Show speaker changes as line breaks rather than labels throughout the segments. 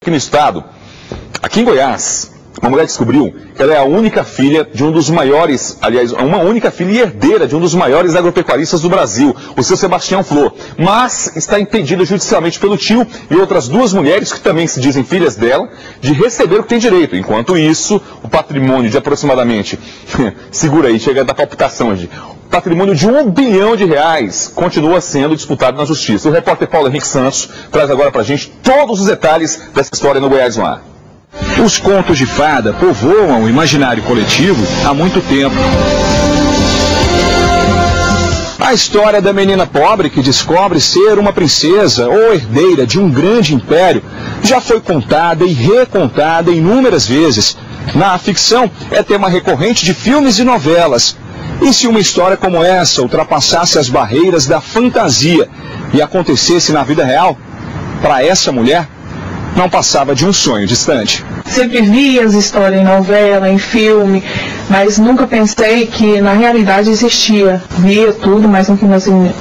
Aqui no estado, aqui em Goiás, uma mulher descobriu que ela é a única filha de um dos maiores, aliás, uma única filha e herdeira de um dos maiores agropecuaristas do Brasil, o seu Sebastião Flor, mas está impedida judicialmente pelo tio e outras duas mulheres que também se dizem filhas dela, de receber o que tem direito. Enquanto isso, o patrimônio de aproximadamente, segura aí, chega a dar palpitação hoje, patrimônio de R$1 bilhão continua sendo disputado na justiça. O repórter Paulo Henrique Santos traz agora pra gente todos os detalhes dessa história no Goiás no Ar.
Os contos de fada povoam o imaginário coletivo há muito tempo. A história da menina pobre que descobre ser uma princesa ou herdeira de um grande império já foi contada e recontada inúmeras vezes. Na ficção, é tema recorrente de filmes e novelas. E se uma história como essa ultrapassasse as barreiras da fantasia e acontecesse na vida real, para essa mulher, não passava de um sonho distante.
Sempre vi as histórias em novela, em filme, mas nunca pensei que na realidade existia. Via tudo, mas nunca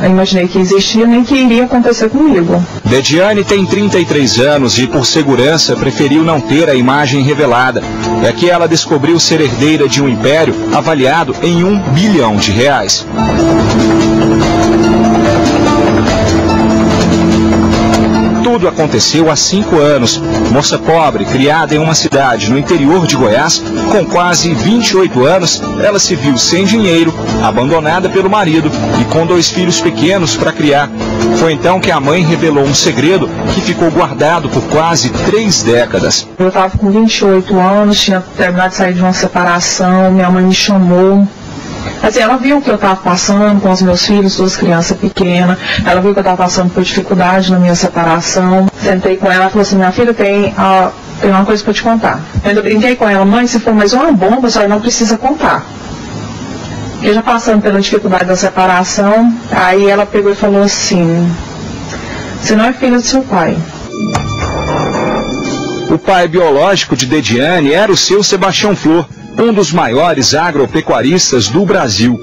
imaginei que existia, nem que iria acontecer comigo.
Dediane tem 33 anos e, por segurança, preferiu não ter a imagem revelada. É que ela descobriu ser herdeira de um império avaliado em R$1 bilhão. Tudo aconteceu há 5 anos. Moça pobre, criada em uma cidade no interior de Goiás, com quase 28 anos, ela se viu sem dinheiro, abandonada pelo marido e com 2 filhos pequenos para criar. Foi então que a mãe revelou um segredo que ficou guardado por quase 3 décadas.
Eu estava com 28 anos, tinha terminado de sair de uma separação, minha mãe me chamou. Assim, ela viu o que eu estava passando com os meus filhos, 2 crianças pequenas. Ela viu que eu estava passando por dificuldade na minha separação. Sentei com ela e falou assim: minha filha, tem uma coisa para te contar. Eu ainda brinquei com ela: mãe, se for mais uma bomba, a senhora não precisa contar. Eu já passando pela dificuldade da separação, aí ela pegou e falou assim: você não é filha do seu pai.
O pai biológico de Dediane era o seu Sebastião Flor, um dos maiores agropecuaristas do Brasil.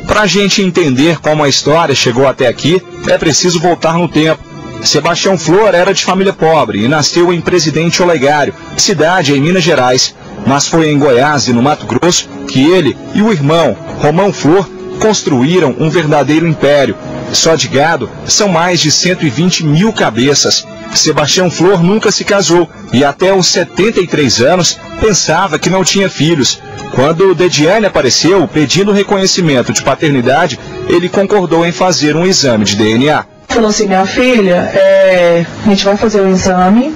Para a gente entender como a história chegou até aqui, é preciso voltar no tempo. Sebastião Flor era de família pobre e nasceu em Presidente Olegário, cidade em Minas Gerais. Mas foi em Goiás e no Mato Grosso que ele e o irmão, Romão Flor, construíram um verdadeiro império. Só de gado são mais de 120 mil cabeças. Sebastião Flor nunca se casou e até os 73 anos pensava que não tinha filhos. Quando Dediane apareceu pedindo reconhecimento de paternidade, ele concordou em fazer um exame de DNA.
Falou assim: minha filha, a gente vai fazer o exame.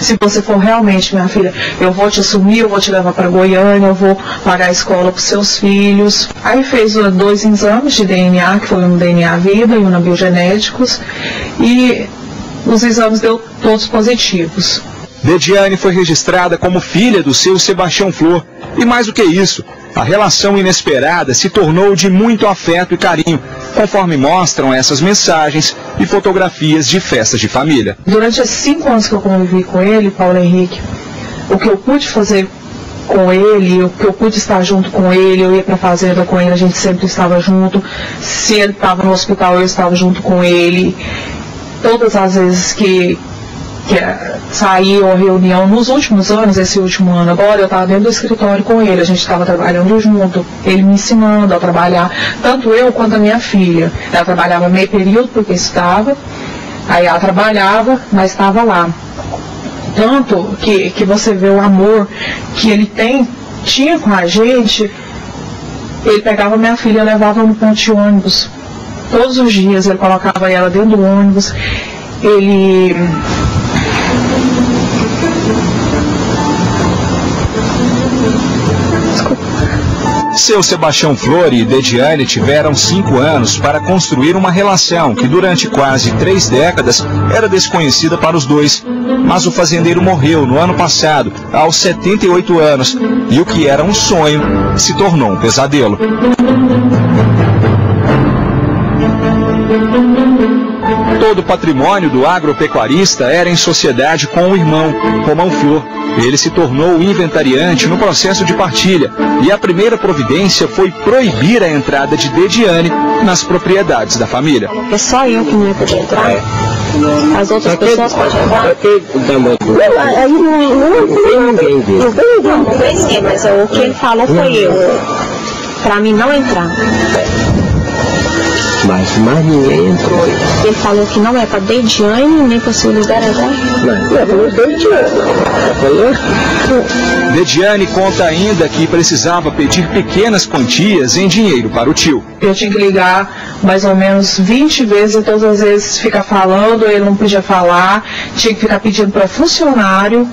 Se você for realmente minha filha, eu vou te assumir, eu vou te levar para Goiânia, eu vou pagar a escola para os seus filhos. Aí fez 2 exames de DNA, que foi um DNA Vida e um na Biogenéticos, e os exames deu todos positivos.
Dediane foi registrada como filha do seu Sebastião Flor. E mais do que isso, a relação inesperada se tornou de muito afeto e carinho, conforme mostram essas mensagens e fotografias de festas de família.
Durante esses 5 anos que eu convivi com ele, Paulo Henrique, o que eu pude fazer com ele, o que eu pude estar junto com ele, eu ia para a fazenda com ele, a gente sempre estava junto. Se ele estava no hospital, eu estava junto com ele. Todas as vezes que saiu a reunião, nos últimos anos, esse último ano agora, eu estava dentro do escritório com ele, a gente estava trabalhando junto, ele me ensinando a trabalhar, tanto eu quanto a minha filha. Ela trabalhava meio período porque estava, aí ela trabalhava, mas estava lá. Tanto que você vê o amor que ele tinha com a gente. Ele pegava minha filha e levava no ponto de ônibus. Todos os dias ele colocava ela dentro do ônibus.
Seu Sebastião Flor e Dediane tiveram 5 anos para construir uma relação que durante quase 3 décadas era desconhecida para os dois. Mas o fazendeiro morreu no ano passado, aos 78 anos, e o que era um sonho se tornou um pesadelo. Todo o patrimônio do agropecuarista era em sociedade com o irmão, Romão Flor. Ele se tornou inventariante no processo de partilha e a primeira providência foi proibir a entrada de Dediane nas propriedades da família.
É só eu que não ia poder entrar. As outras pessoas podem entrar. Aí não tem ninguém, mas o que ele falou foi eu. Pra mim não entrar.
Mas ninguém entrou.
Ele falou que não é para Dediane nem para seu lugar agora.
Não é para Dediane.
Dediane conta ainda que precisava pedir pequenas quantias em dinheiro para o tio.
Eu tinha que ligar mais ou menos 20 vezes e todas as vezes ficar falando, ele não podia falar, tinha que ficar pedindo para funcionário,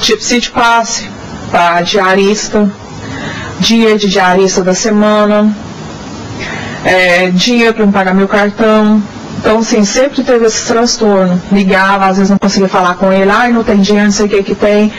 tipo sítio passe, para diarista, dia de diarista da semana. Dinheiro para me pagar meu cartão. Então, assim, sempre teve esse transtorno. Ligava, às vezes não conseguia falar com ele. Ai, não tem dinheiro, não sei o que tem.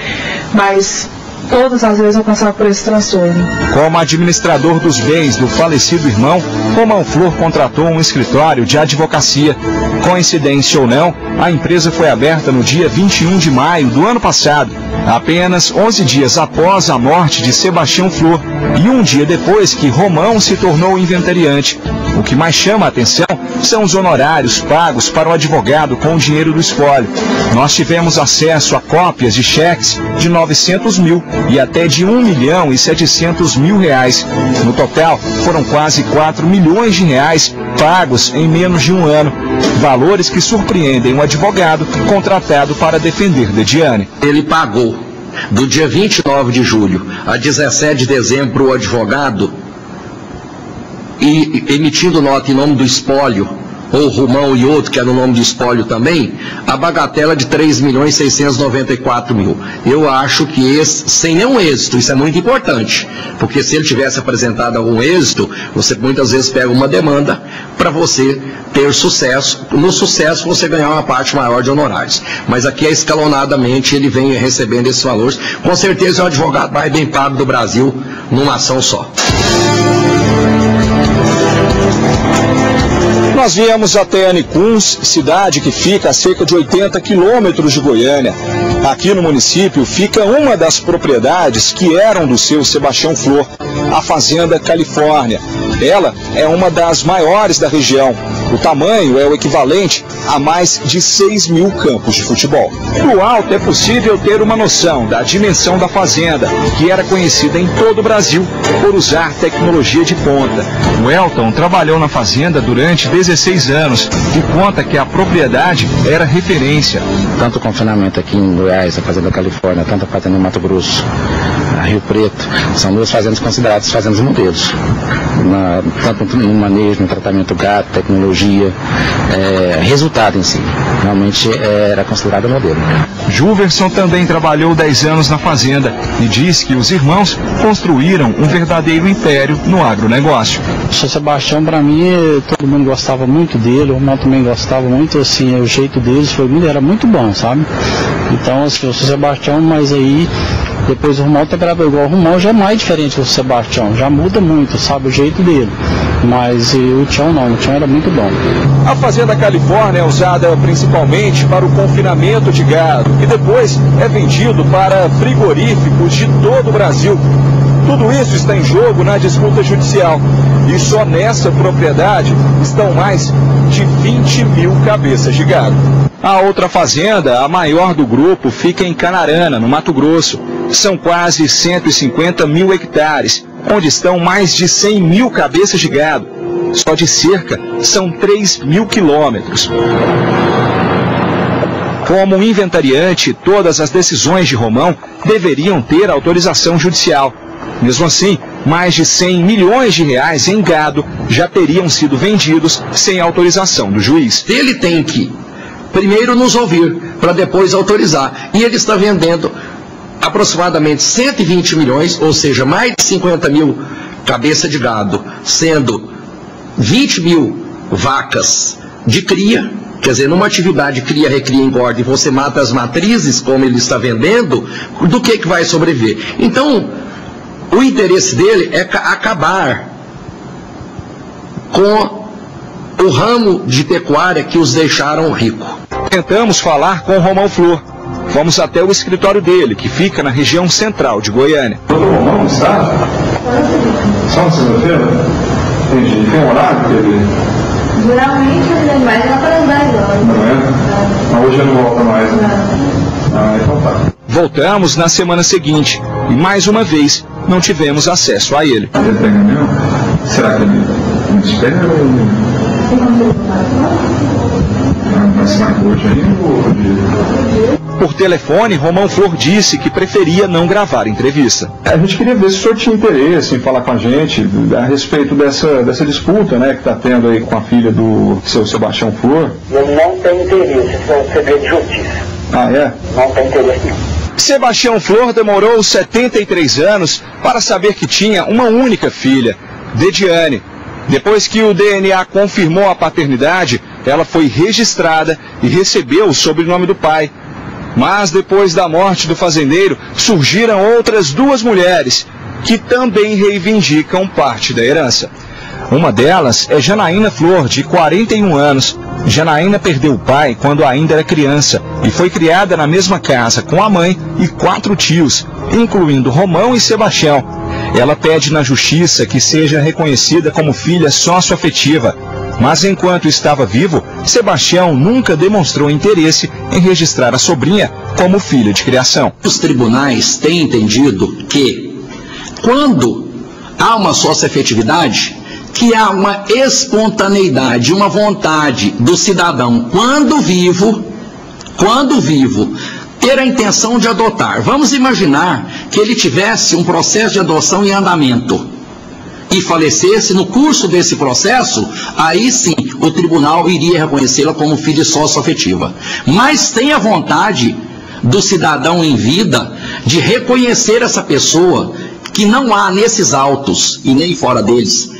Mas todas as vezes eu passava por esse transtorno.
Como administrador dos bens do falecido irmão, Romão Flor contratou um escritório de advocacia. Coincidência ou não, a empresa foi aberta no dia 21 de maio do ano passado, apenas 11 dias após a morte de Sebastião Flor e um dia depois que Romão se tornou inventariante. O que mais chama a atenção são os honorários pagos para o advogado com o dinheiro do espólio. Nós tivemos acesso a cópias de cheques de 900 mil e até de 1.700.000 reais. No total, foram quase 4 milhões de reais pagos em menos de um ano. Valores que surpreendem um advogado contratado para defender Dediane.
Ele pagou do dia 29 de julho a 17 de dezembro o advogado e emitindo nota em nome do espólio, ou Romão e outro, que era o nome do espólio também, a bagatela de 3.694.000. Eu acho que esse, sem nenhum êxito, isso é muito importante, porque se ele tivesse apresentado algum êxito, você muitas vezes pega uma demanda para você ter sucesso, no sucesso você ganhar uma parte maior de honorários. Mas aqui, escalonadamente, ele vem recebendo esses valores. Com certeza é o advogado mais bem pago do Brasil, numa ação só.
Nós viemos até Anicuns, cidade que fica a cerca de 80 quilômetros de Goiânia. Aqui no município fica uma das propriedades que eram do seu Sebastião Flor, a Fazenda Califórnia. Ela é uma das maiores da região. O tamanho é o equivalente a mais de 6 mil campos de futebol. Do alto é possível ter uma noção da dimensão da fazenda, que era conhecida em todo o Brasil por usar tecnologia de ponta. O Elton trabalhou na fazenda durante 16 anos e conta que a propriedade era referência.
Tanto o confinamento aqui em Goiás, a Fazenda Califórnia, tanto a Fazenda em Mato Grosso, a Rio Preto, são duas fazendas consideradas fazendas modelos. Tanto no manejo, no tratamento gado, tecnologia, resultado em si. Realmente era considerado modelo.
Juverson também trabalhou 10 anos na fazenda e diz que os irmãos construíram um verdadeiro império no agronegócio.
O Sr. Sebastião, para mim, todo mundo gostava muito dele, o Romão também gostava muito, assim, o jeito deles era muito bom, sabe? Então, assim, o Sr. Sebastião, mas aí, depois o Romão trabalhava igual. O Romão já é mais diferente do Sebastião, já muda muito, sabe, o jeito dele. Mas o Tião não, o Tião era muito bom.
A Fazenda Califórnia é usada principalmente para o confinamento de gado e depois é vendido para frigoríficos de todo o Brasil. Tudo isso está em jogo na disputa judicial e só nessa propriedade estão mais de 20 mil cabeças de gado. A outra fazenda, a maior do grupo, fica em Canarana, no Mato Grosso. São quase 150 mil hectares, onde estão mais de 100 mil cabeças de gado. Só de cerca são 3 mil quilômetros. Como inventariante, todas as decisões de Romão deveriam ter autorização judicial. Mesmo assim, mais de 100 milhões de reais em gado já teriam sido vendidos sem autorização do juiz.
Ele tem que primeiro nos ouvir, para depois autorizar. E ele está vendendo aproximadamente 120 milhões, ou seja, mais de 50 mil cabeça de gado, sendo 20 mil vacas de cria, quer dizer, numa atividade cria, recria, engorda, e você mata as matrizes, como ele está vendendo, do que vai sobreviver? Então, o interesse dele é acabar com o ramo de pecuária que os deixaram ricos.
Tentamos falar com Romão Flor. fomos até o escritório dele, que fica na região central de Goiânia.
Doutor Romão está? Só na segunda-feira? Entendi. Tem um horário que ele...
Geralmente ele vai lá para as 10 horas.
Não é? Mas hoje ele não volta mais, né? Ah, então tá.
Voltamos na semana seguinte e mais uma vez não tivemos acesso a ele.
Ele pega mesmo? Será que ele espera ou... Mas marcou hoje ainda?
Por telefone, Romão Flor disse que preferia não gravar entrevista.
A gente queria ver se o senhor tinha interesse em falar com a gente a respeito dessa disputa, né, que está tendo aí com a filha do seu Sebastião Flor.
Eu não tenho interesse, isso é um segredo de justiça.
Ah, é?
Não tenho interesse nenhum.
Sebastião Flor demorou 73 anos para saber que tinha uma única filha, Dediane. Depois que o DNA confirmou a paternidade, ela foi registrada e recebeu o sobrenome do pai. Mas depois da morte do fazendeiro, surgiram outras duas mulheres que também reivindicam parte da herança. Uma delas é Janaína Flor, de 41 anos. Janaína perdeu o pai quando ainda era criança e foi criada na mesma casa com a mãe e 4 tios, incluindo Romão e Sebastião. Ela pede na justiça que seja reconhecida como filha socioafetiva, mas enquanto estava vivo, Sebastião nunca demonstrou interesse em registrar a sobrinha como filha de criação.
Os tribunais têm entendido que, quando há uma socioafetividade, que há uma espontaneidade, uma vontade do cidadão, quando vivo, ter a intenção de adotar. Vamos imaginar que ele tivesse um processo de adoção em andamento e falecesse no curso desse processo, aí sim o tribunal iria reconhecê-la como filha socioafetiva. Mas tem a vontade do cidadão em vida de reconhecer essa pessoa, que não há nesses autos e nem fora deles,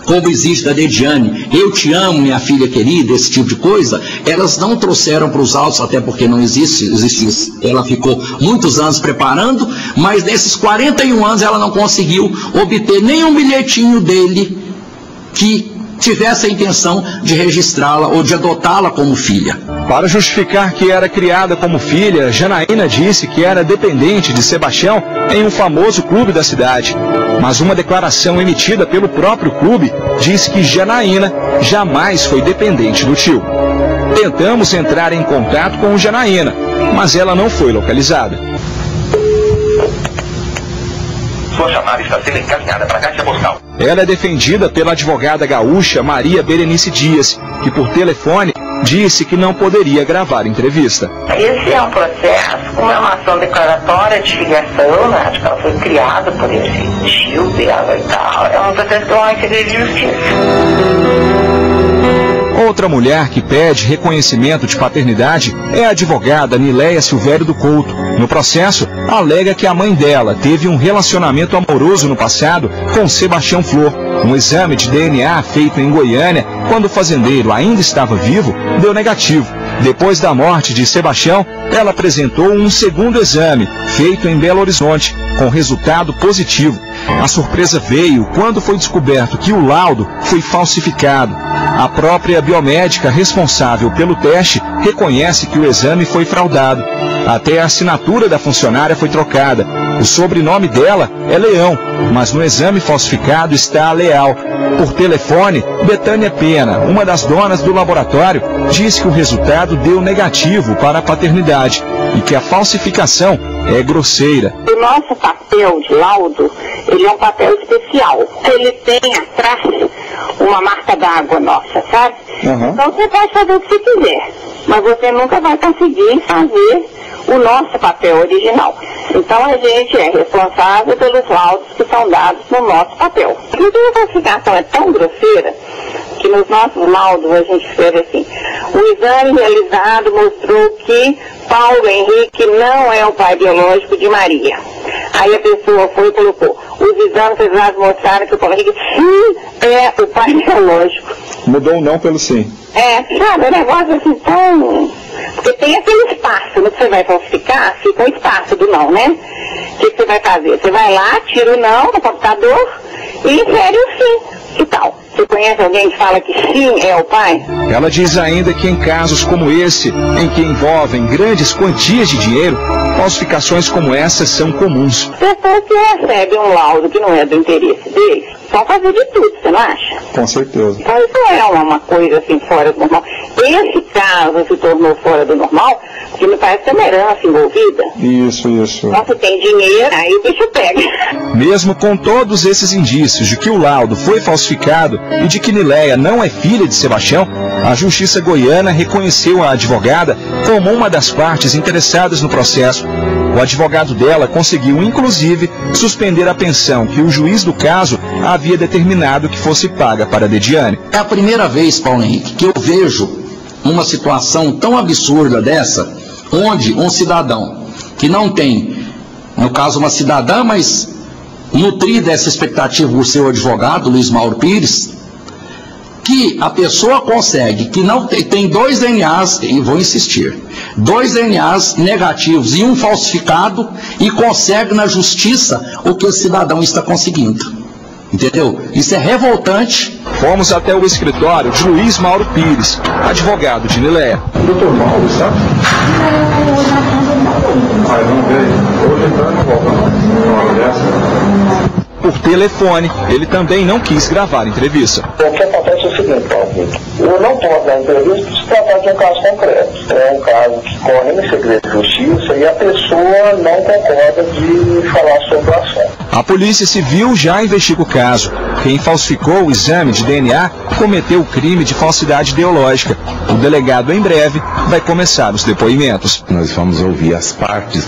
como existe da Dediane, eu te amo, minha filha querida, esse tipo de coisa, elas não trouxeram para os autos, até porque não existe isso. Ela ficou muitos anos preparando, mas nesses 41 anos ela não conseguiu obter nenhum bilhetinho dele que tivesse a intenção de registrá-la ou de adotá-la como filha.
Para justificar que era criada como filha, Janaína disse que era dependente de Sebastião em um famoso clube da cidade. Mas uma declaração emitida pelo próprio clube diz que Janaína jamais foi dependente do tio. Tentamos entrar em contato com Janaína, mas ela não foi localizada.
Sua chamada está sendo encaminhada para a caixa postal.
Ela é defendida pela advogada gaúcha Maria Berenice Dias, que por telefone disse que não poderia gravar entrevista.
Esse é um processo, como é uma ação declaratória de filiação, né? Acho que ela foi criada por esse tio dela e tal. É um processo que é segredo de justiça.
Outra mulher que pede reconhecimento de paternidade é a advogada Nileia Silvério do Couto. No processo, alega que a mãe dela teve um relacionamento amoroso no passado com Sebastião Flor. Um exame de DNA feito em Goiânia, quando o fazendeiro ainda estava vivo, deu negativo. Depois da morte de Sebastião, ela apresentou um segundo exame, feito em Belo Horizonte, com resultado positivo. A surpresa veio quando foi descoberto que o laudo foi falsificado. A própria biomédica responsável pelo teste reconhece que o exame foi fraudado. Até a assinatura da funcionária foi trocada. O sobrenome dela é Leão, mas no exame falsificado está Leal. Por telefone, Betânia Pena, uma das donas do laboratório, diz que o resultado deu negativo para a paternidade e que a falsificação é grosseira.
O nosso papel de laudo, ele é um papel especial. Ele tem atrás uma marca d'água nossa, sabe? Então você pode fazer o que você quiser, mas você nunca vai conseguir fazer o nosso papel original. Então a gente é responsável pelos laudos que são dados no nosso papel. A falsificação é tão grosseira que nos nossos laudos a gente escreve assim: o exame realizado mostrou que Paulo Henrique não é o pai biológico de Maria. Aí a pessoa foi e colocou: os exames realizados mostraram que o Paulo Henrique sim é o pai biológico.
Mudou o não pelo sim.
Sabe, um negócio assim tão... Porque tem aquele espaço, no que você vai falsificar, fica o espaço do não, né? O que você vai fazer? Você vai lá, tira o não no computador e insere o sim. Que tal? Você conhece alguém que fala que sim é o pai?
Ela diz ainda que em casos como esse, em que envolvem grandes quantias de dinheiro, falsificações como essas são comuns.
Pessoas que recebem um laudo que não é do interesse deles, vão fazer de tudo, você não acha?
Com certeza.
Então isso não é uma coisa assim fora do normal. Esse caso se tornou fora do normal, porque me parece que é uma herança envolvida.
Isso.
Então se tem dinheiro, aí o bicho pega.
Mesmo com todos esses indícios de que o laudo foi falsificado e de que Nileia não é filha de Sebastião, a Justiça Goiana reconheceu a advogada como uma das partes interessadas no processo. O advogado dela conseguiu, inclusive, suspender a pensão que o juiz do caso havia determinado que fosse paga para Dediane.
É a primeira vez, Paulo Henrique, que eu vejo uma situação tão absurda dessa, onde um cidadão que não tem, no caso uma cidadã, mas nutrida essa expectativa do seu advogado, Luiz Mauro Pires, que a pessoa consegue, que não tem 2 DNAs, e vou insistir, 2 DNAs negativos e um falsificado, e consegue na justiça o que o cidadão está conseguindo. Entendeu? Isso é revoltante.
Fomos até o escritório de Luiz Mauro Pires, advogado de Nileia.
Doutor Mauro, sabe? Não veio. Hoje então não volta não.
Por telefone, ele também não quis gravar a entrevista.
O que acontece é o seguinte, Paulo, eu não posso dar entrevista por se tratar de um caso concreto. É um caso que corre em segredo de justiça e a pessoa não concorda de falar sobre o assunto.
A Polícia Civil já investiga o caso. Quem falsificou o exame de DNA cometeu o crime de falsidade ideológica. O delegado, em breve, vai começar os depoimentos.
Nós vamos ouvir as partes,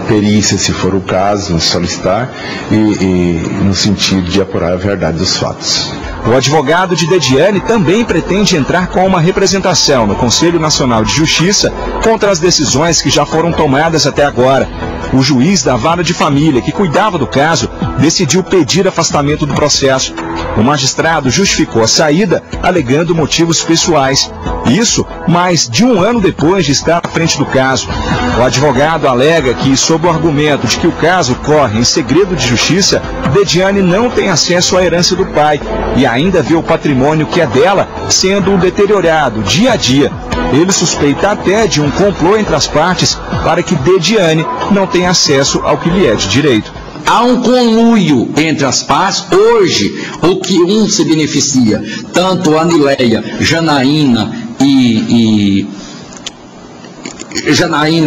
perícia, se for o caso, solicitar, e no sentido de apurar a verdade dos fatos.
O advogado de Dediane também pretende entrar com uma representação no Conselho Nacional de Justiça contra as decisões que já foram tomadas até agora. O juiz da Vara de Família, que cuidava do caso, decidiu pedir afastamento do processo. O magistrado justificou a saída, alegando motivos pessoais. Isso mais de 1 ano depois de estar à frente do caso. O advogado alega que, sob o argumento de que o caso corre em segredo de justiça, Dediane não tem acesso à herança do pai e ainda vê o patrimônio que é dela sendo deteriorado dia a dia. Ele suspeita até de um complô entre as partes para que Dediane não tenha acesso ao que lhe é de direito.
Há um conluio entre as partes. Hoje, o que um se beneficia, tanto a Nileia, Janaína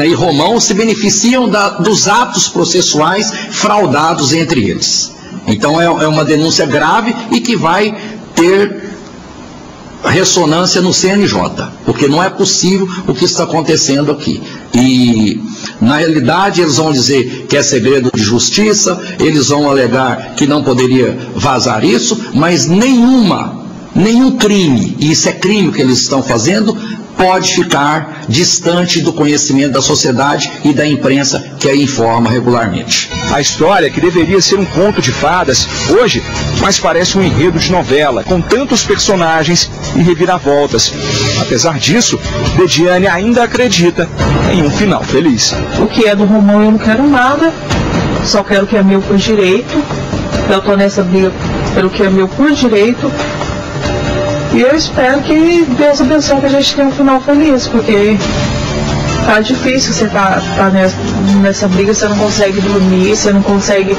e Romão se beneficiam dos atos processuais fraudados entre eles. Então é uma denúncia grave e que vai ter ressonância no CNJ, porque não é possível o que está acontecendo aqui. E, na realidade, eles vão dizer que é segredo de justiça, eles vão alegar que não poderia vazar isso, mas nenhum crime, e isso é crime que eles estão fazendo, pode ficar distante do conhecimento da sociedade e da imprensa que a informa regularmente.
A história, que deveria ser um conto de fadas, hoje mais parece um enredo de novela, com tantos personagens e reviravoltas. Apesar disso, Dediane ainda acredita em um final feliz.
O que é do Romão eu não quero nada, só quero o que é meu por direito. Eu estou nessa briga pelo que é meu por direito. E eu espero que Deus abençoe que a gente tenha um final feliz, porque tá difícil você tá nessa briga, você não consegue dormir, você não consegue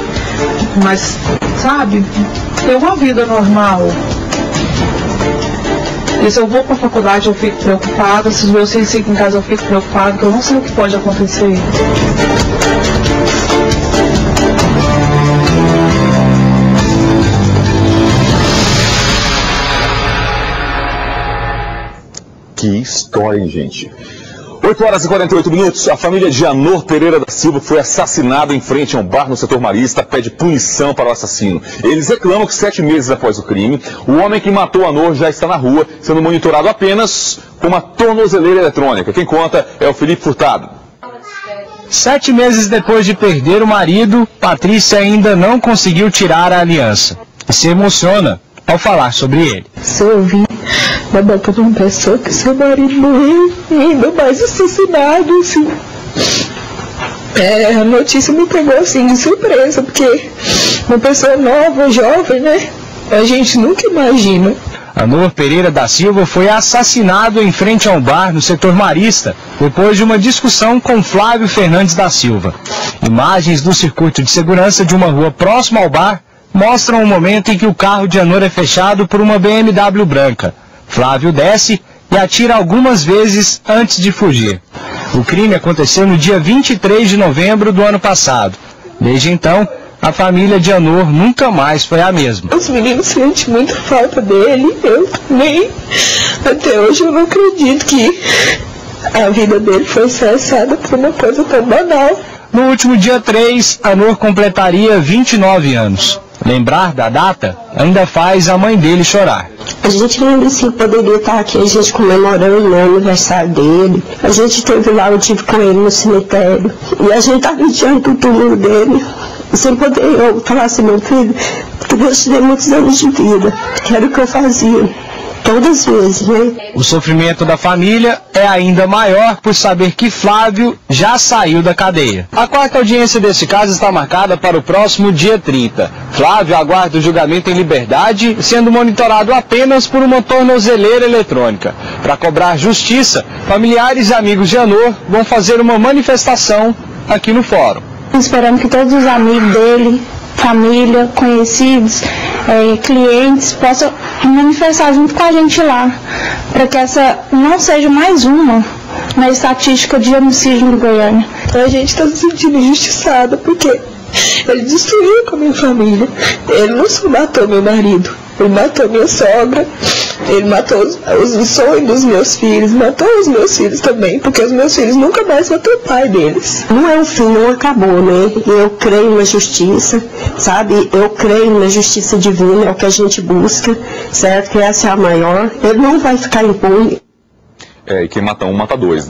mais, sabe, ter uma vida normal. E se eu vou pra faculdade eu fico preocupada, se os meus filhos ficam em casa eu fico preocupada, porque eu não sei o que pode acontecer.
Que história, hein, gente? 8 horas e 48 minutos, a família de Anor Pereira da Silva foi assassinada em frente a um bar no setor Marista, pede punição para o assassino. Eles reclamam que 7 meses após o crime, o homem que matou Anor já está na rua, sendo monitorado apenas com uma tornozeleira eletrônica. Quem conta é o Felipe Furtado.
7 meses depois de perder o marido, Patrícia ainda não conseguiu tirar a aliança. E se emociona ao falar sobre ele.
Se eu vi da boca de uma pessoa que seu marido morreu, e ainda mais assassinado, assim. A notícia me pegou assim de surpresa, porque uma pessoa nova, jovem, né? A gente nunca imagina.
Anor Pereira da Silva foi assassinado em frente a um bar no setor Marista, depois de uma discussão com Flávio Fernandes da Silva. Imagens do circuito de segurança de uma rua próxima ao bar mostram o momento em que o carro de Anor é fechado por uma BMW branca. Flávio desce e atira algumas vezes antes de fugir. O crime aconteceu no dia 23 de novembro do ano passado. Desde então, a família de Anor nunca mais foi a mesma.
Os meninos sentem muita falta dele, eu também. Até hoje eu não acredito que a vida dele foi cessada por uma coisa tão banal.
No último dia 3, Anor completaria 29 anos. Lembrar da data ainda faz a mãe dele chorar.
A gente lembra assim, poderia estar aqui, a gente comemorando o aniversário dele. A gente esteve lá, eu tive com ele no cemitério. E a gente estava diante do túmulo dele. Sem poder eu falar assim, meu filho, que Deus te dê muitos anos de vida. Que era o que eu fazia. Todas as vezes, né?
O sofrimento da família é ainda maior por saber que Flávio já saiu da cadeia. A quarta audiência desse caso está marcada para o próximo dia 30. Flávio aguarda o julgamento em liberdade, sendo monitorado apenas por uma tornozeleira eletrônica. Para cobrar justiça, familiares e amigos de Anor vão fazer uma manifestação aqui no fórum.
Esperamos que todos os amigos dele, família, conhecidos, clientes possam manifestar junto com a gente lá, para que essa não seja mais uma na estatística de homicídio no Goiânia.
A gente está se sentindo injustiçada porque ele destruiu com a minha família. Ele não só matou meu marido, ele matou minha sogra, ele matou os sonhos dos meus filhos, matou os meus filhos também, porque os meus filhos nunca mais vão ter o pai deles.
Não é o fim, não acabou, né? Eu creio na justiça, sabe? Eu creio na justiça divina, é o que a gente busca, certo? Que essa é a maior. Ele não vai ficar impune.
E quem mata um, mata dois.